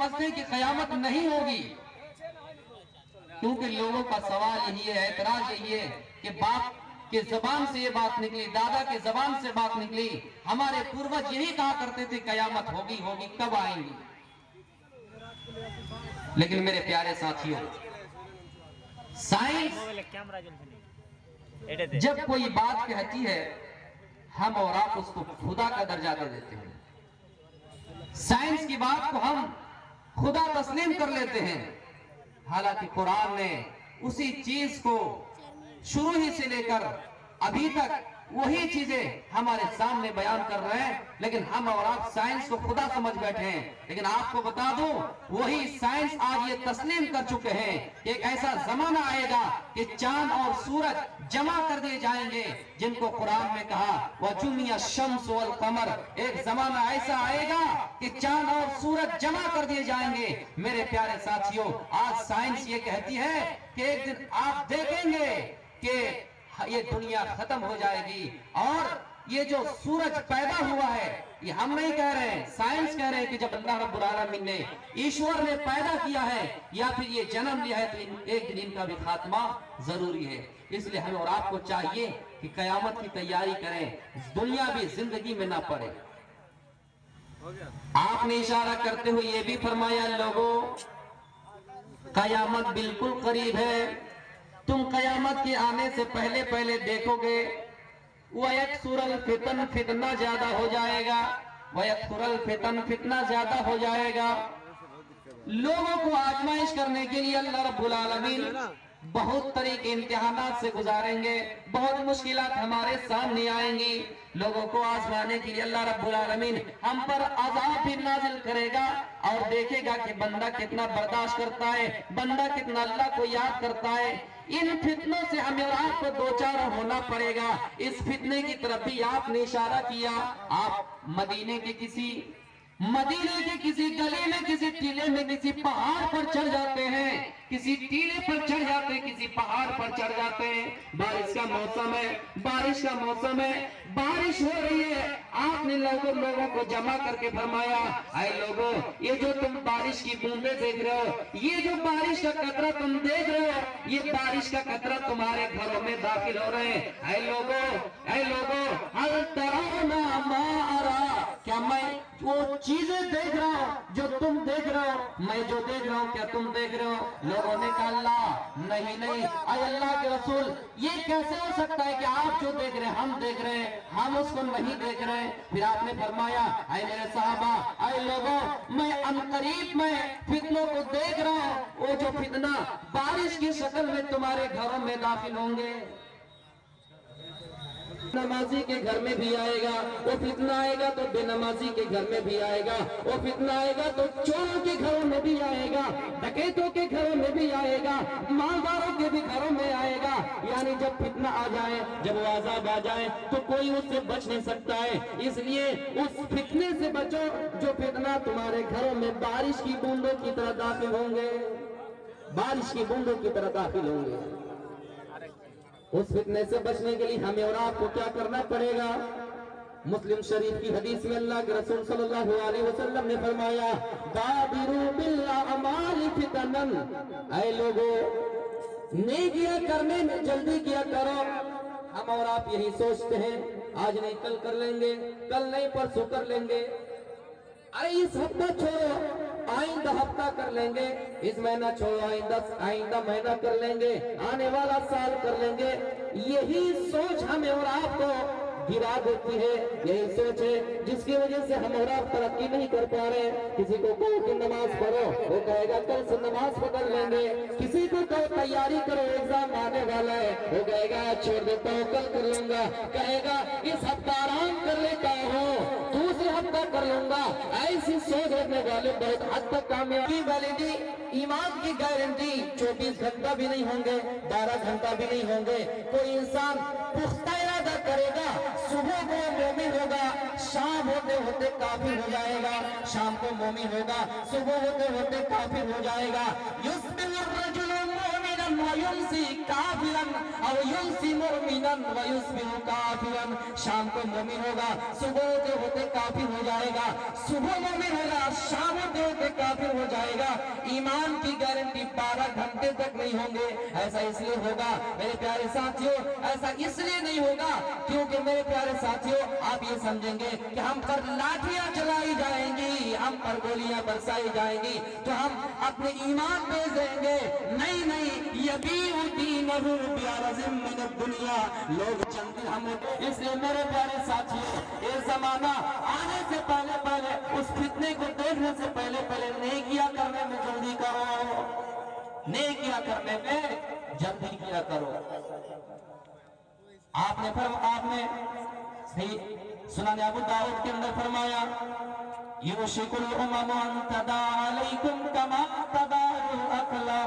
समझते हैं कि कयामत नहीं होगी, क्योंकि लोगों का सवाल यही है, एतराज यही है कि बाप के जबान से ये बात निकली, दादा के जबान से बात निकली, हमारे पूर्वज यही कहा करते थे कयामत होगी होगी, कब आएंगी। लेकिन मेरे प्यारे साथियों, साइंस जब कोई बात कहती है, हम और आप उसको खुदा का दर्जा दे देते हैं। साइंस की बात को हम खुदा तस्लीम कर लेते हैं, हालांकि कुरान ने उसी चीज को शुरू ही से लेकर अभी तक वही चीजें हमारे सामने बयान कर रहे हैं, लेकिन हम और आप साइंस को खुदा समझ बैठे हैं। लेकिन आपको बता दूं, वही साइंस आज ये तस्लीम कर चुके हैं कि एक ऐसा जमाना आएगा कि चांद और सूरज जमा कर दिए जाएंगे, जिनको कुरान में कहा वजुमिया शम्स वल कमर। एक जमाना ऐसा आएगा कि चांद और सूरज जमा कर दिए जाएंगे। मेरे प्यारे साथियों, आज साइंस ये कहती है कि एक दिन आप देखेंगे कि ये दुनिया खत्म हो जाएगी, और ये जो सूरज पैदा हुआ है, ये हम नहीं कह रहे हैं, साइंस कह रहे हैं कि जब अल्लाह रब्बुल आलमीन ने, ईश्वर ने पैदा किया है या फिर ये जन्म लिया है, तो एक दिन इनका भी खात्मा जरूरी है। इसलिए हमें और आपको चाहिए कि कयामत की तैयारी करें, दुनिया भी जिंदगी में ना पड़े। आपने इशारा करते हुए ये भी फरमाया, लोगों कयामत बिल्कुल करीब है, तुम कयामत के आने से पहले पहले देखोगे वयक्सुरल फितन, फितना ज्यादा हो जाएगा, वयक्सुरल फितन, फितना ज्यादा हो जाएगा। लोगों को आजमाइश करने के लिए अल्लाह रब्बुल आलमीन बहुत तरीके इम्तिहानात से गुजारेंगे, बहुत मुश्किलात हमारे सामने आएंगी। लोगों को आजमाने के लिए अल्लाह रब्बुल आलमीन हम पर अज़ाब भी नाजिल करेगा, और देखेगा कि बंदा कितना बर्दाश्त करता है, बंदा कितना अल्लाह को याद करता है। इन फितनों से हमें और आपको दो चार होना पड़ेगा। इस फितने की तरफ भी आपने इशारा किया। आप मदीने के किसी गली में, किसी टीले में, किसी पहाड़ पर चढ़ जाते हैं, किसी टीले पर चढ़ जाते हैं, किसी पहाड़ पर चढ़ जाते हैं। बारिश का मौसम है, बारिश का मौसम है, बारिश हो रही है। आपने लोगों को जमा करके फरमाया, ऐ लोगों, ये जो तुम बारिश की बूंदे देख रहे हो, ये जो बारिश का कतरा तुम देख रहे हो, ये बारिश का कतरा तुम्हारे घरों में दाखिल हो रहे हैं। ऐ लोगों, हल तराना मा अरा, क्या मैं वो चीजें देख रहा हूं जो तुम देख रहे हो, मैं जो देख रहा हूं क्या तुम देख रहे हो? लोगों ने कहा अल्लाह नहीं, अल्लाह के रसूल, ये कैसे हो सकता है कि आप जो देख रहे हैं हम देख रहे हैं, हम उसको नहीं देख रहे हैं। फिर आपने फरमाया, ऐ मेरे साहबा, ऐ लोगों, मैं अनकरीब में फितनों को देख रहा हूं, वो जो फितना बारिश की शक्ल में तुम्हारे घरों में दाखिल होंगे। नमाजी के घर में भी आएगा वो फितना, आएगा तो बेनमाजी के घर में भी आएगा वो फितना, आएगा तो चोरों के घरों में भी आएगा, डकैतों के घरों में भी आएगा, मालदारों के भी घरों में आएगा। यानी जब फितना आ जाए, जब वो अज़ाब आ जाए, तो कोई उससे बच नहीं सकता है। इसलिए उस फितने से बचो जो फितना तुम्हारे घरों में बारिश की बूंदों की तरह दाखिल होंगे, बारिश की बूंदों की तरह दाखिल होंगे। उस फितने से बचने के लिए हमें और आपको क्या करना पड़ेगा? मुस्लिम शरीफ की हदीस में अल्लाह के रसूल सल्लल्लाहु अलैहि वसल्लम ने फरमाया, बादिरू बिल अमाल फितनन, ऐ लोगों नेकियां करने में जल्दी किया करो। हम और आप यही सोचते हैं, आज नहीं कल कर लेंगे, कल नहीं परसों कर लेंगे, अरे इस हफ्ता छोड़ो आइंदा हफ्ता कर लेंगे, इस महीना छोड़ो आइंदा महीना कर लेंगे, आने वाला साल कर लेंगे। यही सोच हमें और आपको गिरा देती है, यही सोच है जिसकी वजह से हम और आप तरक्की नहीं कर पा रहे। किसी को कहो कि नमाज पढ़ो, वो कहेगा कल से नमाज पढ़ लेंगे। किसी को कहो तैयारी करो, एग्जाम आने वाला है, वो कहेगा छोड़ देता हूँ, कल कर लूंगा, कहेगा इस हफ्ता आराम कर लेता हूँ, दूसरे हफ्ता कर लूंगा। ऐसी सोच रखने वाले बहुत हद तक कामयाबी वाली ईमान की गारंटी 24 घंटा भी नहीं होंगे, 12 घंटा भी नहीं होंगे। कोई इंसान पुख्ता इरादा करेगा, सुबह को मोमिन होगा, शाम होते होते काफिर हो जाएगा, शाम को मोमिन होगा, सुबह होते होते काफिर हो जाएगा। युस्बिहु अर्रजुलु मोमिनन व युमसी काफिरन और युमसी मुमिनन व युस्बिहु काफिरन। शाम को मोमिन होगा, सुबह होते होते काफिर हो जाएगा, सुबह मोमिन होगा, शाम होते होते काफिर हो जाएगा। ईमान की गारंटी 12 घंटे तक नहीं होंगे। ऐसा इसलिए होगा मेरे प्यारे साथियों, ऐसा इसलिए नहीं होगा क्योंकि मेरे प्यारे साथियों आप ये समझेंगे कि हम पर लाठियां चलाई जाएंगी, हम पर गोलियां बरसाई जाएंगी तो हम अपने ईमान बेच देंगे। नहीं नहीं, यबीउद्दीनहु बिअरज़िम मिनद दुनिया, लोग चंद हम। इसलिए मेरे प्यारे साथियों, ये जमाना आने से पहले पहले, उस फितने को देखने से पहले पहले नेकियां करने में जल्दी करो, नेकियां करने में जल्दी किया करो। आपने सही सुनन अबू दाऊद के अंदर फरमाया, युशिकुल उमम अन तदा अलैकुम कमा तदाअल अकला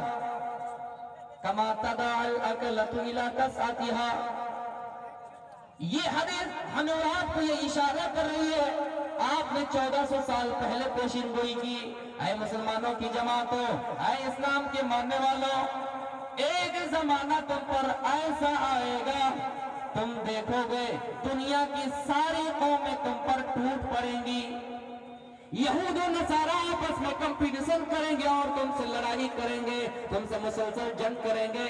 कमा तदाअल अकलतु इला कसअतिहा। ये हदीस हमें और आपको ये इशारा कर रही है, आपने 1400 साल पहले पेशिन गोई की। ऐ मुसलमानों की जमातों, ऐ इस्लाम के मानने वालों, एक जमाना तुम पर ऐसा आएगा, तुम देखोगे दुनिया की सारी कौमें तुम पर टूट पड़ेंगी। यहूद और नसारा आपस में कंपटीशन करेंगे और तुमसे लड़ाई करेंगे, तुमसे मुसलसल जंग करेंगे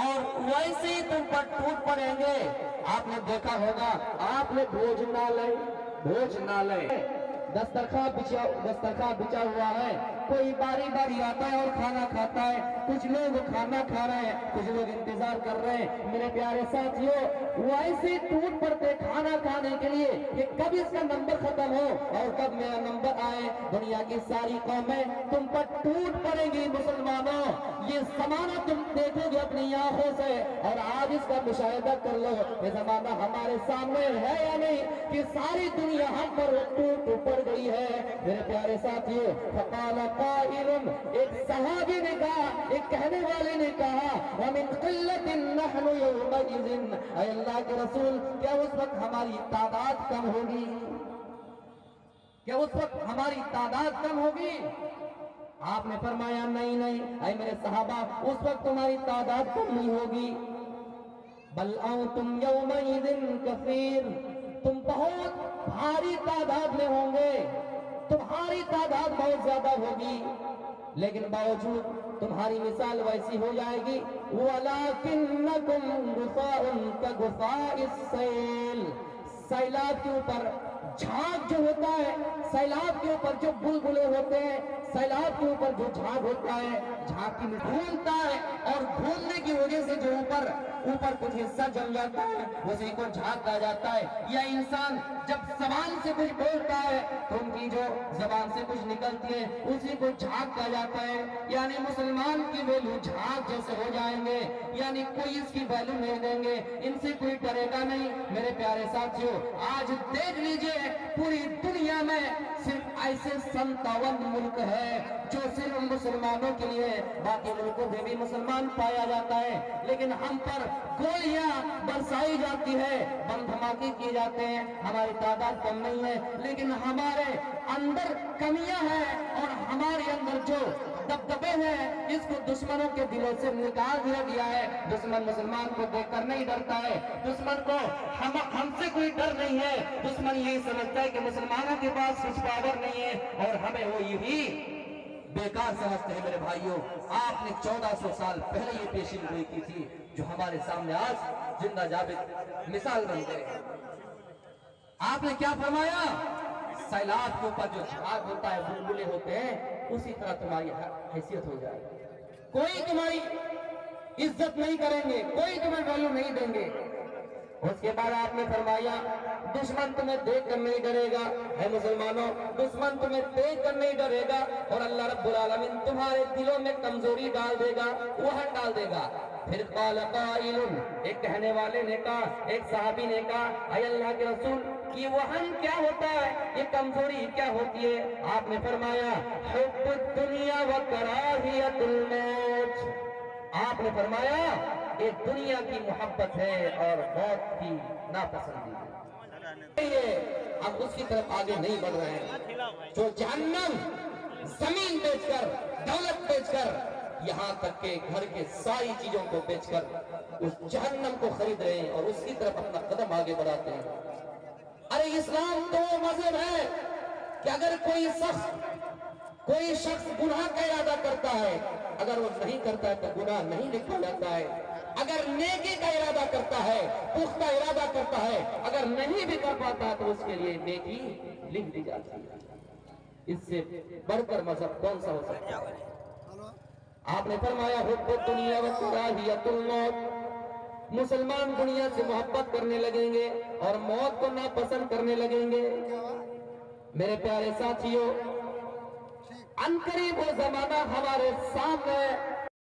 और वैसे ही तुम पर टूट पड़ेंगे। आपने देखा होगा, आपने भोजनालय दस्तरखान बिछा हुआ है, कोई बारी बारी आता है और खाना खाता है। कुछ लोग खाना खा रहे हैं, कुछ लोग इंतजार कर रहे हैं। मेरे प्यारे साथियों, वैसे टूट पड़ते खाना खाने के लिए कि कब इसका नंबर खत्म हो और कब मेरा नंबर आए। दुनिया की सारी कौमें तुम पर टूट पड़ेंगी। मुसलमानों, ये जमाना तुम देखोगे अपनी आंखों से और आज इसका मुशाहिदा कर लो। ये जमाना हमारे सामने है या नहीं कि सारी दुनिया हम पर टूट पड़ गई है। मेरे प्यारे साथियों, फकाला काइलुन, एक सहाबी ने कहा, एक कहने वाले ने कहा, वमिन क़िल्लतिन नहनु यौमइज़िन, ऐ अल्लाह के रसूल, क्या उस वक्त हमारी तादाद कम होगी? क्या उस वक्त हमारी तादाद कम होगी? आपने फरमाया नहीं नहीं, ऐ मेरे सहाबा, उस वक्त तुम्हारी तादाद कम नहीं होगी। बल अंतुम यौमइज़िन कसीर, तुम बहुत भारी तादाद में होंगे, तुम्हारी तादाद बहुत ज्यादा होगी, लेकिन बावजूद तुम्हारी मिसाल वैसी हो जाएगी। वलाकिन्नकुम गुसाउन कगुसाइस सैल, सैलाब के ऊपर झाग जो होता है, सैलाब के ऊपर जो बुलबुले होते हैं, सैलाब के ऊपर जो झाग होता है, झाग की घूमता है और घूमने की वजह से जो ऊपर कुछ हिस्सा जम जाता है, उसी को झाग कहा जाता है। या इंसान जब जबान से कुछ बोलता है तो उनकी जो जबान से कुछ निकलती है उसी को झाग कहा जाता है। यानी मुसलमान की वैल्यू झाग जैसे हो जाएंगे, यानी कोई इसकी वैल्यू नहीं देंगे, इनसे कोई डरेगा नहीं। मेरे प्यारे साथियों, आज देख लीजिए पूरी दुनिया में सिर्फ ऐसे 57 मुल्क है जो सिर्फ मुसलमानों के लिए, बाकी मुल्कों में भी मुसलमान पाया जाता है, लेकिन हम पर गोलियां बरसाई जाती है, बम धमाके किए जाते हैं। हमारी तादाद कम नहीं है, लेकिन हमारे अंदर कमियां हैं और हमारे अंदर जो दबदबे हैं, इसको दुश्मनों के दिलों से निकाल दिया गया है। दुश्मन मुसलमान को देखकर नहीं डरता है, दुश्मन को हमसे कोई डर नहीं है। दुश्मन यही समझता है कि मुसलमानों के पास कुछ पावर नहीं है और हमें वो यही बेकार समझते हैं। मेरे भाइयों, आपने 1400 साल पहले ये पेशीन गोई की थी जो हमारे सामने आज जिंदा जाबित मिसाल बन गए। आपने क्या फरमाया? सैलाब के ऊपर जो झाग होता है, बुलबुले होते हैं, उसी तरह तुम्हारी हैसियत हो जाएगी। कोई तुम्हारी इज्जत नहीं करेंगे, कोई तुम्हें वैल्यू नहीं देंगे। उसके बाद आपने फरमाया, दुश्मन तुम्हें देख कर नहीं डरेगा। है मुसलमानों, दुश्मन तुम्हें देख कर नहीं डरेगा और अल्लाह रब्बुल आलमीन तुम्हारे दिलों में कमजोरी डाल देगा, वहन डाल देगा। फिर क़ाल क़ाइलुन, एक कहने वाले ने कहा, एक सहाबी ने कहा, ऐ अल्लाह के रसूल, कि वहन क्या होता है, ये कमजोरी क्या होती है? आपने फरमाया, हुब्बुद दुनिया व कराहियतुल मौत। आपने फरमाया, ये दुनिया की मोहब्बत है और मौत की नापसंदी है। हम उसकी तरफ आगे नहीं बढ़ रहे हैं जो जहन्नम जमीन बेचकर, दौलत बेचकर یہاں تک کہ گھر کے ساری چیزوں کو بیچ کر اس جہنم کو خرید رہے ہیں اور اس کی طرف اپنا قدم آگے بڑھاتے ہیں۔ ارے اسلام تو مذہب ہے کہ اگر کوئی شخص گناہ کا ارادہ کرتا ہے، اگر وہ نہیں کرتا ہے تو گناہ نہیں لکھا جاتا ہے، اگر نیکی کا ارادہ کرتا ہے، پختہ ارادہ کرتا ہے، اگر نہیں بھی کر پاتا تو اس کے لیے نیکی لکھ دی جاتی ہے۔ اس سے بڑھ کر مذہب کون سا ہو سکتا ہے؟ آپ نے فرمایا حب الدنیا و کراہیت الموت، مسلمان دنیا سے محبت کرنے لگیں گے اور موت کو ناپسند کرنے لگیں گے۔ میرے پیارے ساتھیوں، عنقریب وہ زمانہ ہمارے سامنے